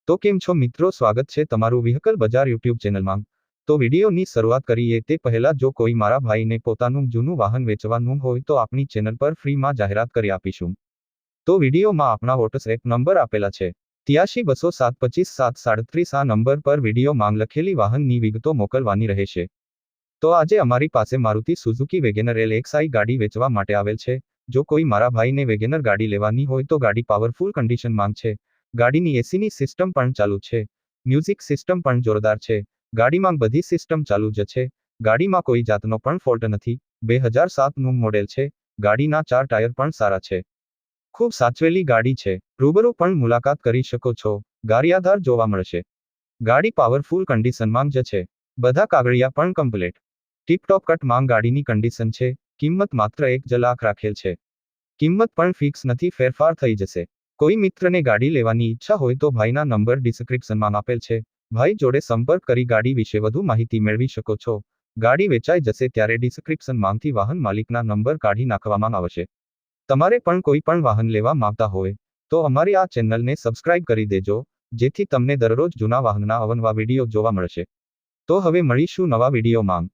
તો કેમ છો મિત્રો, સ્વાગત છે તમારું વ્હીકલ બજાર યુટ્યુબ ચેનલમાં। તો વિડીયોની શરૂઆત કરીએ તે પહેલા જો કોઈ મારા ભાઈને પોતાનું જૂનું વાહન વેચવાનું હોય તો આપણી ચેનલ પર ફ્રીમાં જાહેરાત કરી આપીશું। તો વિડીયોમાં આપણા વોટ્સએપ નંબર આપેલા છે 8320725737 આ નંબર પર વિડીયો માંગ લખેલી વાહનની વિગતો મોકલવાની રહેશે। તો આજે અમારી પાસે મારુતિ સુઝુકી વેગેનર LXi ગાડી વેચવા માટે આવેલ છે। જો કોઈ મારા ભાઈને વેગેનર ગાડી લેવાની હોય તો ગાડી પાવરફુલ કન્ડિશનમાં છે। ગાડીની એસીની સિસ્ટમ પણ ચાલુ છે, મ્યુઝિક સિસ્ટમ પણ જોરદાર છે, ગાડીમાં બધી સિસ્ટમ ચાલુ જ છે, ગાડીમાં કોઈ જાતનો પણ ફોલ્ટ નથી। 2007નું મોડેલ છે, ગાડીના 4 ટાયર પણ સારા છે, ખૂબ સાચવેલી ગાડી છે। રૂબરૂ પણ મુલાકાત કરી શકો છો, ગારિયાધાર જોવા મળશે। ગાડી પાવરફુલ કન્ડિશનમાં જ છે, બધા કાગળિયા પણ કમ્પ્લીટ ટીપટોપ કટમાં ગાડીની કન્ડિશન છે। કિંમત માત્ર 1 લાખ રાખેલ છે, કિંમત પણ ફિક્સ નથી, ફેરફાર થઈ જશે। કોઈ મિત્રને ગાડી લેવાની ઈચ્છા હોય તો ભાઈના નંબર ડિસ્ક્રિપ્શનમાં આપેલ છે, ભાઈ જોડે સંપર્ક કરી ગાડી વિશે વધુ માહિતી મેળવી શકો છો। ગાડી વેચાઈ જશે ત્યારે ડિસ્ક્રિપ્શનમાંથી વાહન માલિકના નંબર કાઢી નાખવામાં આવશે। તમારે પણ કોઈ પણ વાહન લેવા માંગતા હોય તો અમારી આ ચેનલને સબસ્ક્રાઇબ કરી દેજો, જેથી તમને દરરોજ જૂના વાહનના અવનવા વિડીયો જોવા મળશે। તો હવે મળીશું નવા વિડીયોમાં।